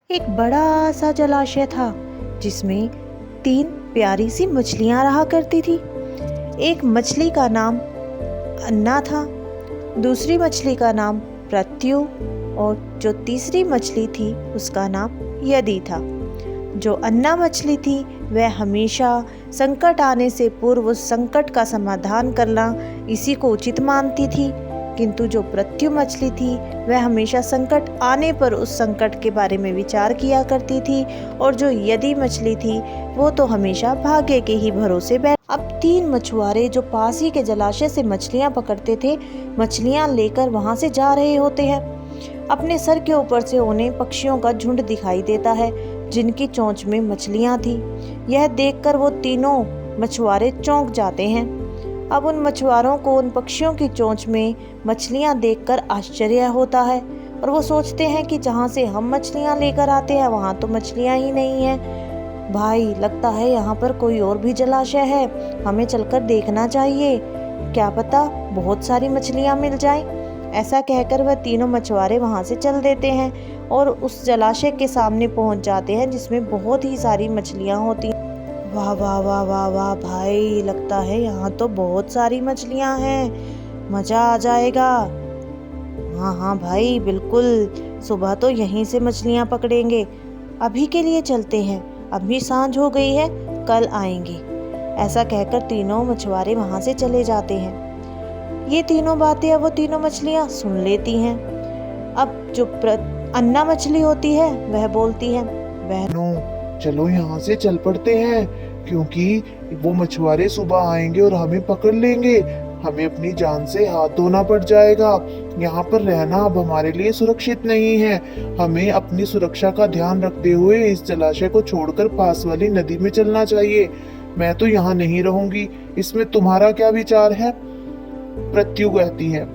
एक बड़ा सा जलाशय था जिसमें 3 प्यारी सी मछलियां रहा करती थी। एक मछली का नाम अन्ना था, दूसरी मछली का नाम प्रत्यु और जो तीसरी मछली थी उसका नाम यदि था। जो अन्ना मछली थी वह हमेशा संकट आने से पूर्व उस संकट का समाधान करना इसी को उचित मानती थी, किंतु जो प्रत्यु मछली थी वह हमेशा संकट आने पर उस संकट के बारे में विचार किया करती थी, और जो यदि मछली थी वो तो हमेशा भाग्य के ही भरोसे बैठ। अब 3 मछुआरे जो पास ही के जलाशय से मछलियां पकड़ते थे, मछलियां लेकर वहां से जा रहे होते हैं। अपने सर के ऊपर से उन्हें पक्षियों का झुंड दिखाई देता है जिनकी चोंच में मछलियां थी। यह देखकर वो तीनों मछुआरे चौंक जाते हैं। अब उन मछुआरों को उन पक्षियों की चोंच में मछलियां देखकर आश्चर्य होता है और वो सोचते हैं कि जहाँ से हम मछलियां लेकर आते हैं वहाँ तो मछलियां ही नहीं हैं। भाई, लगता है यहाँ पर कोई और भी जलाशय है, हमें चलकर देखना चाहिए, क्या पता बहुत सारी मछलियां मिल जाएं। ऐसा कहकर वह तीनों मछुआरे वहाँ से चल देते हैं और उस जलाशय के सामने पहुँच जाते हैं जिसमें बहुत ही सारी मछलियाँ होती हैं। वाह वाह वाह वाह वाह भाई, लगता है यहाँ तो बहुत सारी मछलियाँ हैं, मज़ा आ जाएगा। हाँ हाँ भाई, बिल्कुल, सुबह तो यहीं से मछलियाँ पकड़ेंगे। अभी के लिए चलते हैं, अभी सांझ हो गई है, कल आएंगे। ऐसा कहकर तीनों मछुआरे वहाँ से चले जाते हैं। ये तीनों बातें अब वो तीनों मछलियाँ सुन लेती हैं। अब जो अन्ना मछली होती है वह बोलती है, चलो यहाँ से चल पड़ते हैं, क्योंकि वो मछुआरे सुबह आएंगे और हमें पकड़ लेंगे। हमें अपनी जान से हाथ धोना पड़ जाएगा। यहाँ पर रहना अब हमारे लिए सुरक्षित नहीं है। हमें अपनी सुरक्षा का ध्यान रखते हुए इस जलाशय को छोड़कर पास वाली नदी में चलना चाहिए। मैं तो यहाँ नहीं रहूंगी, इसमें तुम्हारा क्या विचार है? प्रत्यु कहती है,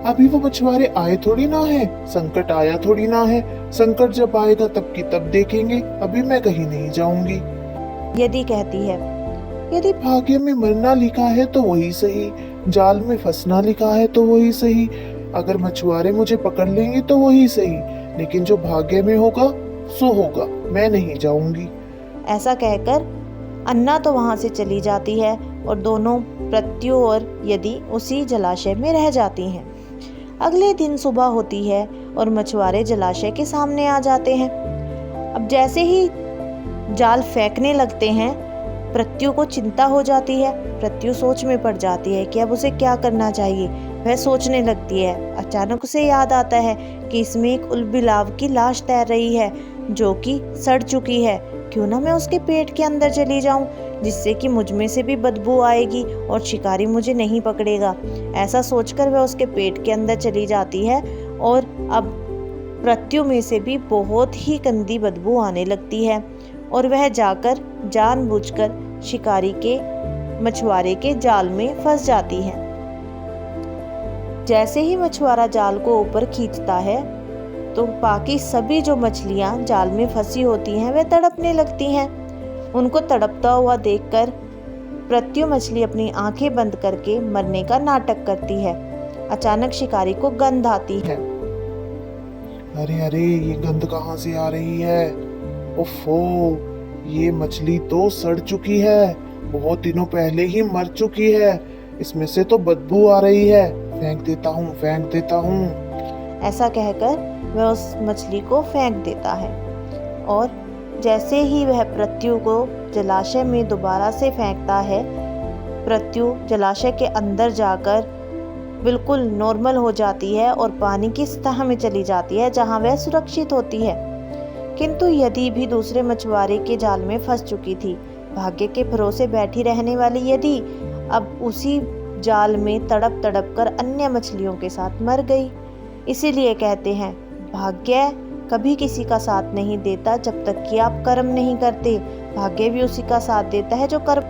अभी वो मछुआरे आए थोड़ी ना है, संकट आया थोड़ी ना है। संकट जब आएगा तब की तब देखेंगे, अभी मैं कहीं नहीं जाऊंगी। यदि कहती है, यदि भाग्य में मरना लिखा है तो वही सही, जाल में फंसना लिखा है तो वही सही। अगर मछुआरे मुझे पकड़ लेंगे तो वही सही, लेकिन जो भाग्य में होगा सो होगा, मैं नहीं जाऊंगी। ऐसा कहकर अन्ना तो वहां से चली जाती है और दोनों प्रत्यु और यदि उसी जलाशय में रह जाती हैं। अगले दिन सुबह होती है और मछुआरे जलाशय के सामने आ जाते हैं। अब जैसे ही जाल फेंकने लगते हैं, प्रत्यु को चिंता हो जाती है। प्रत्यु सोच में पड़ जाती है कि अब उसे क्या करना चाहिए। वह सोचने लगती है। अचानक उसे याद आता है कि इसमें एक उलबिलाव की लाश तैर रही है जो कि सड़ चुकी है। क्यों ना मैं उसके पेट के अंदर चली जाऊं, जिससे कि मुझ में से भी बदबू आएगी और शिकारी मुझे नहीं पकड़ेगा। ऐसा सोचकर वह उसके पेट के अंदर चली जाती है और अब प्रत्यु में से भी बहुत ही गंदी बदबू आने लगती है और वह जाकर जानबूझकर शिकारी के मछुआरे के जाल में फंस जाती है। जैसे ही मछुआरा जाल को ऊपर खींचता है तो बाकी सभी जो मछलियां जाल में फंसी होती हैं वह तड़पने लगती हैं। उनको तड़पता हुआ देखकर प्रत्यु मछली अपनी आंखें बंद करके मरने का नाटक करती है। अचानक शिकारी को गंध आती है। अरे अरे, ये गंध कहाँ से आ रही है? ओफो, ये मछली तो सड़ चुकी है, बहुत दिनों पहले ही मर चुकी है। इसमें से तो बदबू आ रही है, फेंक देता हूँ, फेंक देता हूँ। ऐसा कहकर वह उस मछली को फेंक देता है और जैसे ही वह प्रत्यु को जलाशय में दोबारा से फेंकता है, प्रत्यु जलाशय के अंदर जाकर बिल्कुल नॉर्मल हो जाती है और पानी की सतह में चली जाती है जहां वह सुरक्षित होती है। किंतु यदि भी दूसरे मछुआरे के जाल में फंस चुकी थी। भाग्य के भरोसे बैठी रहने वाली यदि अब उसी जाल में तड़प तड़प कर अन्य मछलियों के साथ मर गई। इसीलिए कहते हैं, भाग्य कभी किसी का साथ नहीं देता जब तक कि आप कर्म नहीं करते। भाग्य भी उसी का साथ देता है जो कर्म